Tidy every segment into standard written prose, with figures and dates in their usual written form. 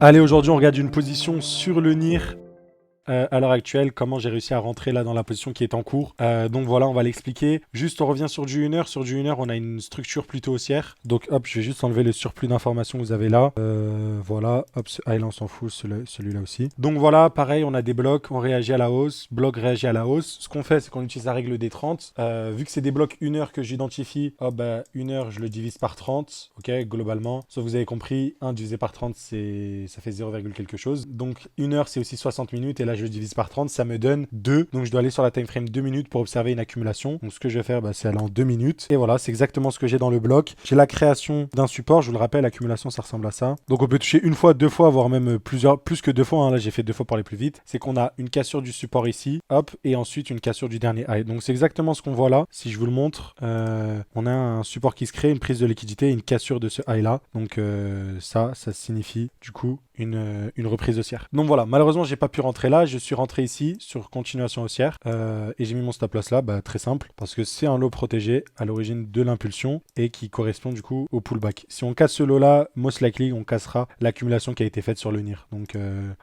Allez, aujourd'hui, on regarde une position sur le NIR. À l'heure actuelle, comment j'ai réussi à rentrer là dans la position qui est en cours. Donc voilà, on va l'expliquer. Juste, on revient sur du 1 heure. Sur du 1 heure, on a une structure plutôt haussière. Donc hop, je vais juste enlever le surplus d'informations que vous avez là. Voilà, hop, ce high là, on s'en fout, celui-là aussi. Donc voilà, pareil, on a des blocs, on réagit à la hausse. Bloc réagit à la hausse. Ce qu'on fait, c'est qu'on utilise la règle des 30. Vu que c'est des blocs 1 heure que j'identifie, hop, bah, 1 heure, je le divise par 30. Ok, globalement. Sauf que vous avez compris, 1 divisé par 30, ça fait 0, quelque chose. Donc 1 heure, c'est aussi 60 minutes. Et là, je le divise par 30, ça me donne 2. Donc je dois aller sur la time frame 2 minutes pour observer une accumulation. Donc ce que je vais faire, bah, c'est aller en 2 minutes. Et voilà, c'est exactement ce que j'ai dans le bloc. J'ai la création d'un support. Je vous le rappelle, l'accumulation, ça ressemble à ça. Donc on peut toucher une fois, deux fois, voire même plus que deux fois. Hein. Là, j'ai fait deux fois pour aller plus vite. C'est qu'on a une cassure du support ici, hop, et ensuite une cassure du dernier high. Donc c'est exactement ce qu'on voit là. Si je vous le montre, on a un support qui se crée, une prise de liquidité et une cassure de ce high là. Donc ça signifie du coup une reprise haussière. Donc voilà, malheureusement, j'ai pas pu rentrer là. Je suis rentré ici sur continuation haussière et j'ai mis mon stop loss là, bah, très simple, parce que c'est un lot protégé à l'origine de l'impulsion et qui correspond du coup au pullback. Si on casse ce lot là, most likely, on cassera l'accumulation qui a été faite sur le NIR. Donc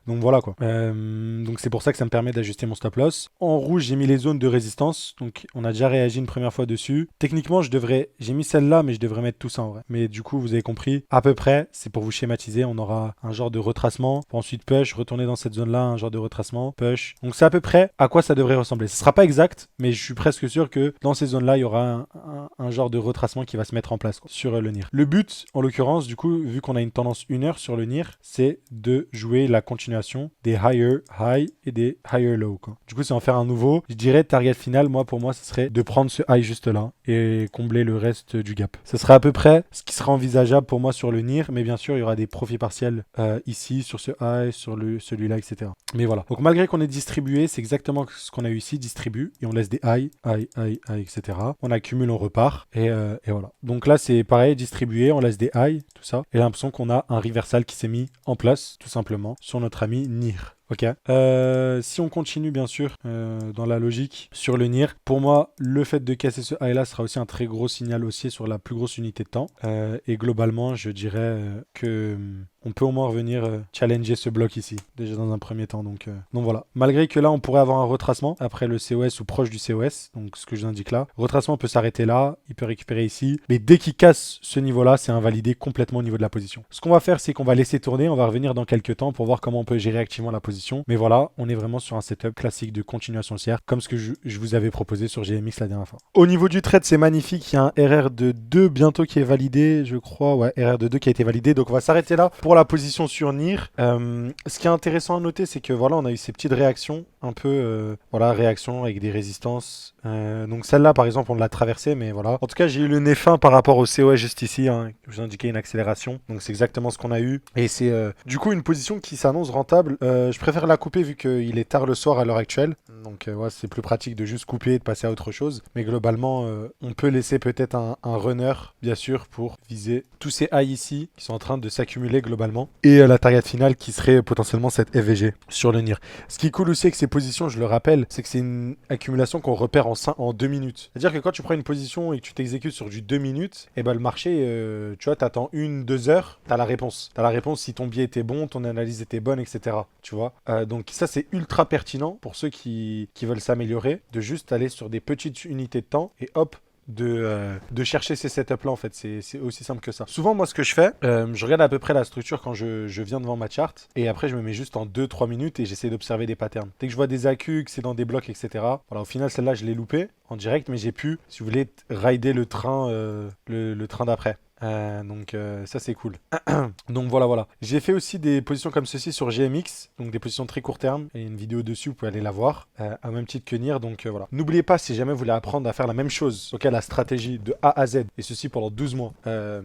voilà quoi. Donc c'est pour ça que ça me permet d'ajuster mon stop loss. En rouge, j'ai mis les zones de résistance. Donc on a déjà réagi une première fois dessus. Techniquement, j'ai mis celle-là, mais je devrais mettre tout ça en vrai. Mais du coup, vous avez compris, à peu près, c'est pour vous schématiser, on aura un genre de retracement, pour ensuite push, retourner dans cette zone-là, un genre de retracement, push. Donc c'est à peu près à quoi ça devrait ressembler. Ce sera pas exact, mais je suis presque sûr que dans ces zones-là, il y aura un genre de retracement qui va se mettre en place quoi, sur le NIR. Le but, en l'occurrence, du coup, vu qu'on a une tendance 1 heure sur le NIR, c'est de jouer la continuation des higher high et des higher low. Quoi. Du coup, c'est en faire un nouveau. Je dirais target final, pour moi, ce serait de prendre ce high juste là et combler le reste du gap. Ce serait à peu près ce qui sera envisageable pour moi sur le NIR, mais bien sûr, il y aura des profits partiels ici, sur ce high, sur celui-là, etc. Mais voilà. Donc malgré qu'on ait distribué, c'est exactement ce qu'on a eu ici, distribue, et on laisse des high, etc. On accumule, on repart, et voilà. Donc là, c'est pareil, distribué, on laisse des high, tout ça, et l'impression qu'on a un reversal qui s'est mis en place, tout simplement, sur notre ami NIR. Ok. Si on continue bien sûr dans la logique sur le NIR, pour moi le fait de casser ce high là sera aussi un très gros signal haussier sur la plus grosse unité de temps. Et globalement je dirais que on peut au moins revenir challenger ce bloc ici, déjà dans un premier temps. Donc voilà. Malgré que là on pourrait avoir un retracement après le COS ou proche du COS, donc ce que je vous indique là. Le retracement peut s'arrêter là, il peut récupérer ici, mais dès qu'il casse ce niveau là, c'est invalidé complètement au niveau de la position. Ce qu'on va faire, c'est qu'on va laisser tourner, on va revenir dans quelques temps pour voir comment on peut gérer activement la position. Mais voilà, on est vraiment sur un setup classique de continuation haussière, comme ce que je vous avais proposé sur GMX la dernière fois. Au niveau du trade, c'est magnifique. Il y a un RR de 2 bientôt qui est validé, je crois. Ouais, RR de 2 qui a été validé. Donc on va s'arrêter là pour la position sur NIR. Ce qui est intéressant à noter, c'est que voilà, on a eu ces petites réactions, un peu, voilà, réactions avec des résistances. Donc celle-là, par exemple, on l'a traversée, mais voilà. En tout cas, j'ai eu le nez fin par rapport au COS juste ici. Hein. Je vous indiquais une accélération. Donc c'est exactement ce qu'on a eu. Et c'est du coup une position qui s'annonce rentable. Je préfère la couper vu qu'il est tard le soir à l'heure actuelle. Donc ouais, c'est plus pratique de juste couper et de passer à autre chose. Mais globalement, on peut laisser peut-être un runner, bien sûr, pour viser tous ces highs ici qui sont en train de s'accumuler globalement. Et la target finale qui serait potentiellement cette FVG sur le NIR. Ce qui est cool aussi avec ces positions, je le rappelle, c'est que c'est une accumulation qu'on repère en 2 minutes. C'est-à-dire que quand tu prends une position et que tu t'exécutes sur du 2 minutes, et ben le marché, tu vois, t'attends 1-2 heures, t'as la réponse. T'as la réponse si ton biais était bon, ton analyse était bonne, etc. Tu vois. Donc ça, c'est ultra pertinent pour ceux qui veulent s'améliorer, de juste aller sur des petites unités de temps et hop, de chercher ces setups là en fait, c'est aussi simple que ça. Souvent moi ce que je fais, je regarde à peu près la structure quand je viens devant ma charte et après je me mets juste en 2-3 minutes et j'essaie d'observer des patterns. Dès que je vois des accus, que c'est dans des blocs, etc. Voilà, au final celle-là je l'ai loupé en direct, mais j'ai pu, si vous voulez, rider le train, le train d'après. Donc ça c'est cool. Donc voilà. J'ai fait aussi des positions comme ceci sur GMX, donc des positions très court terme. Il y a une vidéo dessus, vous pouvez aller la voir, à même titre que NIR. Donc voilà. N'oubliez pas, si jamais vous voulez apprendre à faire la même chose, ok, la stratégie de A à Z, et ceci pendant 12 mois,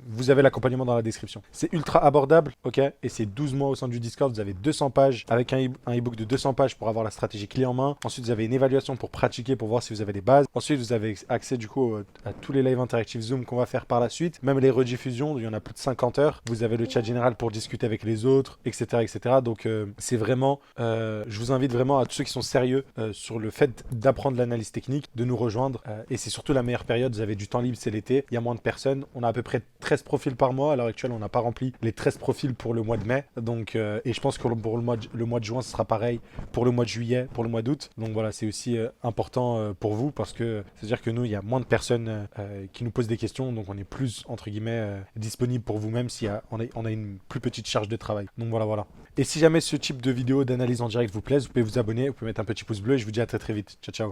vous avez l'accompagnement dans la description. C'est ultra abordable, ok, et c'est 12 mois au sein du Discord. Vous avez 200 pages avec un e-book de 200 pages pour avoir la stratégie clé en main. Ensuite, vous avez une évaluation pour pratiquer, pour voir si vous avez les bases. Ensuite, vous avez accès du coup à tous les lives interactifs Zoom qu'on va faire par la suite, même les rediffusion, il y en a plus de 50 heures. Vous avez le chat général pour discuter avec les autres, etc. etc. Donc c'est vraiment, je vous invite vraiment à tous ceux qui sont sérieux sur le fait d'apprendre l'analyse technique, de nous rejoindre. Et c'est surtout la meilleure période, vous avez du temps libre, c'est l'été, il y a moins de personnes. On a à peu près 13 profils par mois. À l'heure actuelle, on n'a pas rempli les 13 profils pour le mois de mai. Donc, et je pense que pour le mois de juin, ce sera pareil pour le mois de juillet, pour le mois d'août. Donc voilà, c'est aussi important pour vous parce que c'est-à-dire que nous, il y a moins de personnes qui nous posent des questions. Donc on est plus, entre guillemets, disponible pour vous-même si on a une plus petite charge de travail. Donc voilà, voilà. Et si jamais ce type de vidéo d'analyse en direct vous plaise, vous pouvez vous abonner, vous pouvez mettre un petit pouce bleu et je vous dis à très très vite. Ciao, ciao.